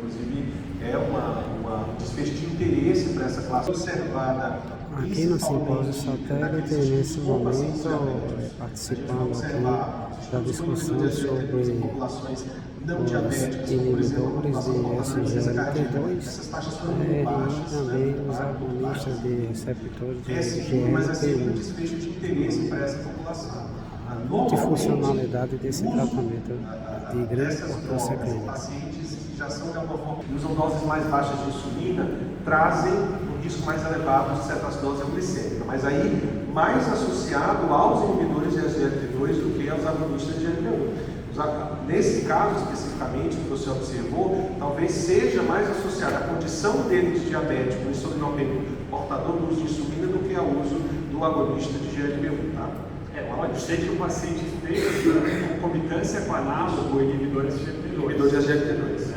Inclusive, é um desfecho de interesse para essa classe observada. Aqui no simpósio satélite, nesse momento, participando aqui da discussão sobre os inibidores de SGLT2 e também os agonistas de receptores de GLP1, multifuncionalidade desse tratamento de grande importância clínica. Já são de alguma forma, usam doses mais baixas de insulina, trazem um risco mais elevado de cetoacidose glicêmica, mas aí mais associado aos inibidores de SGLT2 do que aos agonistas de GLP1. Nesse caso especificamente que você observou, talvez seja mais associada à condição dele de diabético insulinopênico portador do uso de insulina do que ao uso do agonista de GLP1, tá? Pode ser que o paciente esteja em concomitância com análogo inibidor de SGLT2. Inibidor de SGLT2.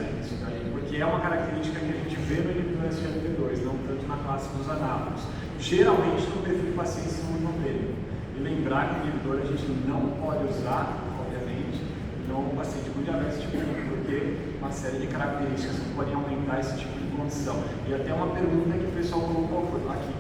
Porque é uma característica que a gente vê no inibidor de SGLT2, não tanto na classe dos análogos. Geralmente no perfil de paciente insulinopênico. E lembrar que o inibidor a gente não pode usar, obviamente, não no paciente com diabetes tipo 1, porque uma série de características que podem aumentar esse tipo de condição. E até uma pergunta que o pessoal colocou aqui,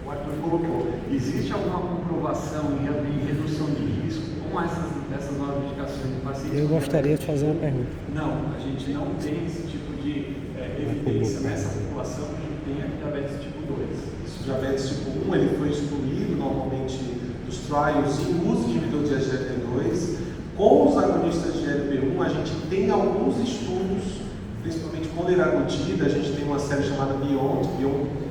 o Arthur colocou: existe alguma comprovação em redução de risco com essas novas medicações de pacientes? Eu gostaria de fazer uma pergunta. Não, a gente não tem esse tipo de evidência nessa população que tem a diabetes tipo 2. Esse diabetes tipo 1 ele foi excluído normalmente dos trials em uso de inibidor de SGLT2. Com os agonistas de GLP1, a gente tem alguns estudos, principalmente com liraglutida, a gente tem uma série chamada Beyond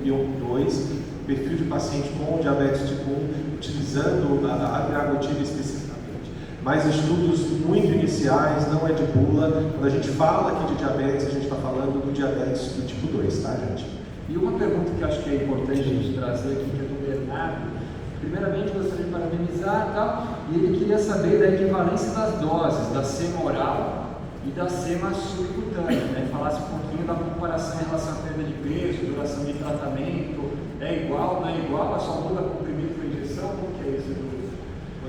2, perfil de paciente com diabetes tipo 1, utilizando a liraglutida especificamente. Mas estudos muito iniciais, não é de bula. Quando a gente fala aqui de diabetes, a gente está falando do diabetes do tipo 2, tá, gente? E uma pergunta que eu acho que é importante a gente trazer aqui, que é do Bernardo. Primeiramente, gostaria de parabenizar e tal, e ele queria saber da equivalência das doses, da sema oral e da sema subcutânea, né? Falasse um pouquinho da comparação em relação à perda de peso, duração de tratamento, é igual, não é igual, só muda comprimido para injeção, como que é isso?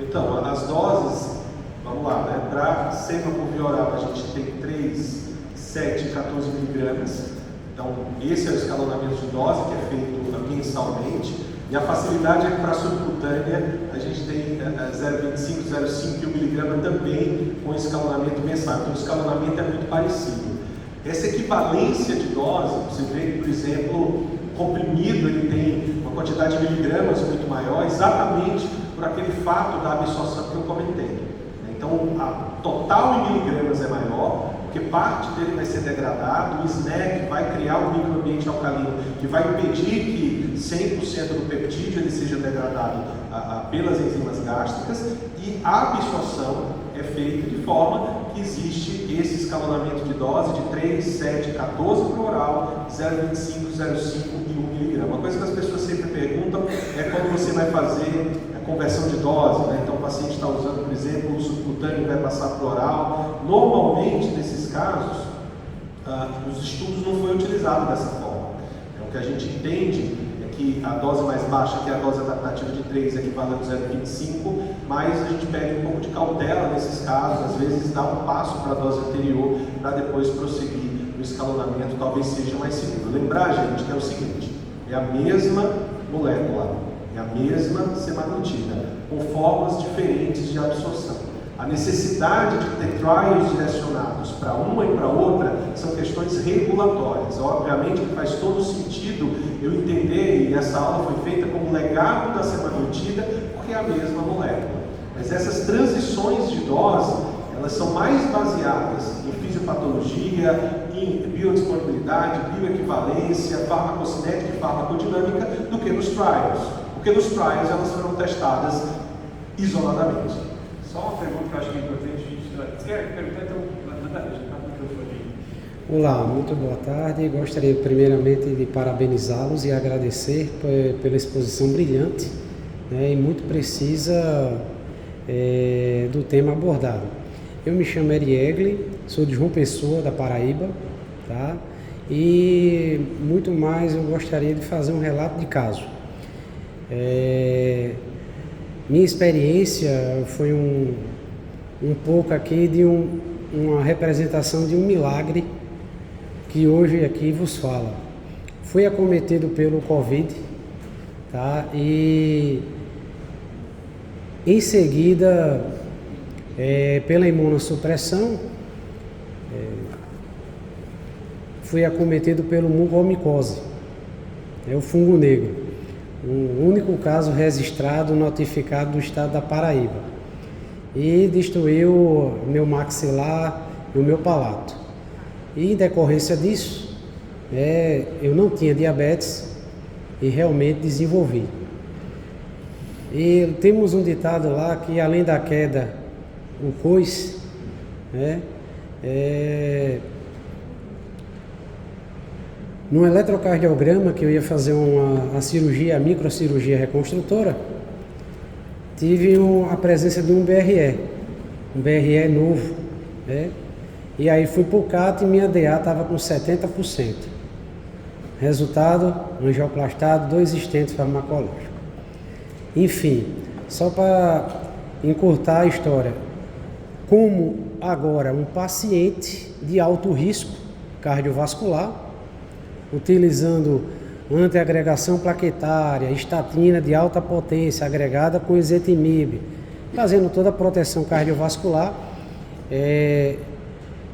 Então, as doses, vamos lá, né? Para sema por via oral, a gente tem 3, 7 e 14 miligramas. Então, esse é o escalonamento de dose que é feito mensalmente. E a facilidade é que para a subcutânea a gente tem 0,25, 0,5 e 1 miligrama também com escalonamento mensal. Então o escalonamento é muito parecido. Essa equivalência de dose, você vê que, por exemplo, o comprimido ele tem uma quantidade de miligramas muito maior, exatamente por aquele fato da absorção que eu comentei. Então a total em miligramas é maior, porque parte dele vai ser degradado, o SNAC vai criar um microambiente alcalino que vai impedir que 100% do peptídeo ele seja degradado pelas enzimas gástricas, e a absorção é feita de forma que existe esse escalonamento de dose de 3, 7, 14 para o oral, 0,25, 0,5 e 1 miligrama. Uma coisa que as pessoas sempre perguntam é quando você vai fazer a conversão de dose, né? Então o paciente está usando, por exemplo, o subcutâneo e vai passar para o oral. Normalmente, nesses casos, os estudos não foi utilizado dessa forma. O que a gente entende é que a dose mais baixa, que é a dose adaptativa de 3, equivale a 0,25, mas a gente pede um pouco de cautela nesses casos, às vezes dá um passo para a dose anterior, para depois prosseguir no escalonamento, talvez seja mais seguro. Lembrar, gente, que é o seguinte, é a mesma molécula, é a mesma semaglutida, com formas diferentes de absorção. A necessidade de ter trials direcionados para uma e para outra são questões regulatórias. Obviamente que faz todo sentido eu entender, e essa aula foi feita como legado da semaglutida, porque é a mesma molécula. Mas essas transições de dose, elas são mais baseadas em fisiopatologia, em biodisponibilidade, bioequivalência, farmacocinética e farmacodinâmica, do que nos trials. Porque nos trials elas foram testadas isoladamente. Só uma pergunta que eu acho que é importante a gente... Você quer perguntar? Então, manda ver, já está no microfone. Olá, muito boa tarde. Gostaria primeiramente de parabenizá-los e agradecer pela exposição brilhante, né, e muito precisa do tema abordado. Eu me chamo Eriegle, sou de João Pessoa, da Paraíba, tá? E muito mais eu gostaria de fazer um relato de caso. Minha experiência foi um pouco aqui de uma representação de um milagre que hoje aqui vos fala. Fui acometido pelo Covid, tá? E em seguida, pela imunossupressão, fui acometido pelo mucormicose, o fungo negro, o único caso registrado, notificado do estado da Paraíba, e destruiu meu maxilar e o meu palato. E em decorrência disso, eu não tinha diabetes e realmente desenvolvi. E temos um ditado lá que além da queda, o coice, no eletrocardiograma que eu ia fazer a cirurgia, a microcirurgia reconstrutora, tive a presença de um BRE novo, e aí fui pro CAT e minha DA estava com 70%. Resultado, angioplastado, 2 stents farmacológicos. Enfim, só para encurtar a história, como agora um paciente de alto risco cardiovascular, utilizando antiagregação plaquetária, estatina de alta potência agregada com ezetimibe, fazendo toda a proteção cardiovascular,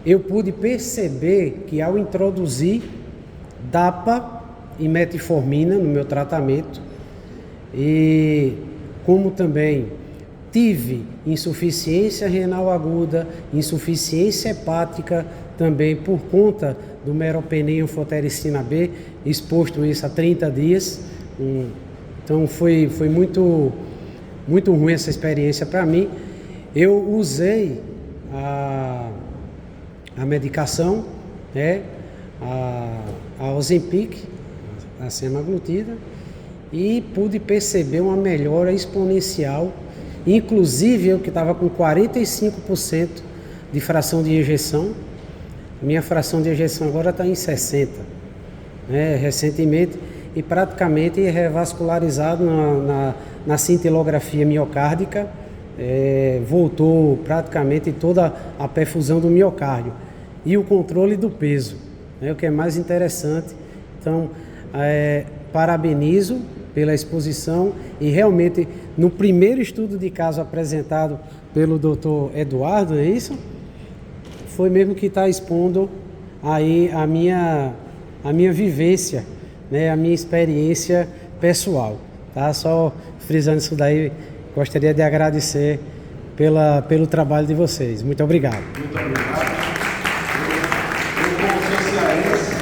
eu pude perceber que ao introduzir DAPA e metformina no meu tratamento, e como também tive insuficiência renal aguda, insuficiência hepática também por conta do meropenem anfotericina B, exposto isso há 30 dias. Então foi muito ruim essa experiência para mim. Eu usei a medicação, a Ozempic, a semaglutida, e pude perceber uma melhora exponencial. Inclusive eu que estava com 45% de fração de ejeção, minha fração de ejeção agora está em 60%, recentemente, e praticamente revascularizado na cintilografia miocárdica, voltou praticamente toda a perfusão do miocárdio e o controle do peso, o que é mais interessante. Então, parabenizo pela exposição, e realmente no primeiro estudo de caso apresentado pelo Dr. Eduardo, é isso? Foi mesmo que está expondo aí a minha vivência, a minha experiência pessoal, tá? Só frisando isso daí, gostaria de agradecer pelo trabalho de vocês. Muito obrigado. Muito obrigado. Eu como sou cearense,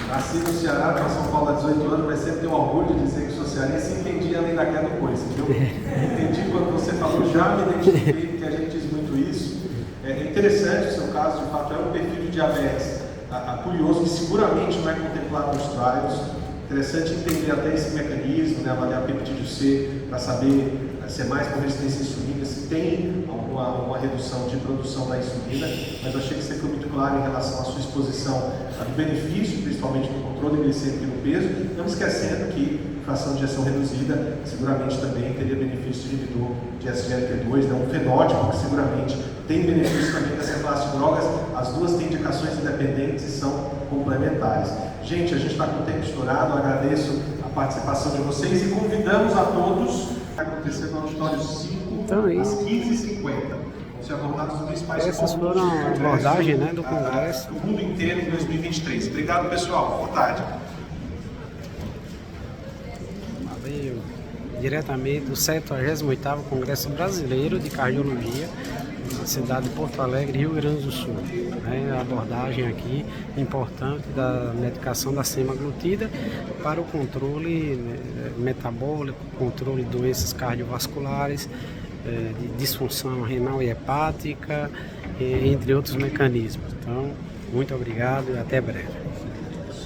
nasci no Ceará, para São Paulo há 18 anos, mas sempre tenho orgulho de dizer que sou cearense e entendi além da queda do coice, viu? Entendi quando você falou, já me identifiquei, porque a gente diz muito isso. É interessante o seu caso, de fato, é um perfil de diabetes curioso, que seguramente não é contemplado nos trials. Interessante entender até esse mecanismo, avaliar peptídeo C, para saber se é mais por resistência à insulina, se tem alguma redução de produção da insulina, mas eu achei que você foi muito claro em relação à sua exposição do benefício, principalmente no controle glicêmico e no peso, não esquecendo que fração de injeção reduzida seguramente também teria benefício de inibidor de SGLT2, um fenótipo que seguramente tem benefício também dessa classe de drogas. As duas têm indicações independentes e são complementares. Gente, a gente está com o tempo estourado, eu agradeço a participação de vocês e convidamos a todos a acontecer no auditório 5 às 15h50. Vão ser abordados os principais pontos. Essas foram a abordagem do Congresso. Do mundo inteiro em 2023. Obrigado, pessoal. Boa tarde. Valeu. Diretamente do 78º Congresso Brasileiro de Cardiologia, cidade de Porto Alegre, Rio Grande do Sul. A abordagem aqui importante da medicação da semaglutida para o controle metabólico, controle de doenças cardiovasculares, de disfunção renal e hepática, entre outros mecanismos. Então, muito obrigado e até breve.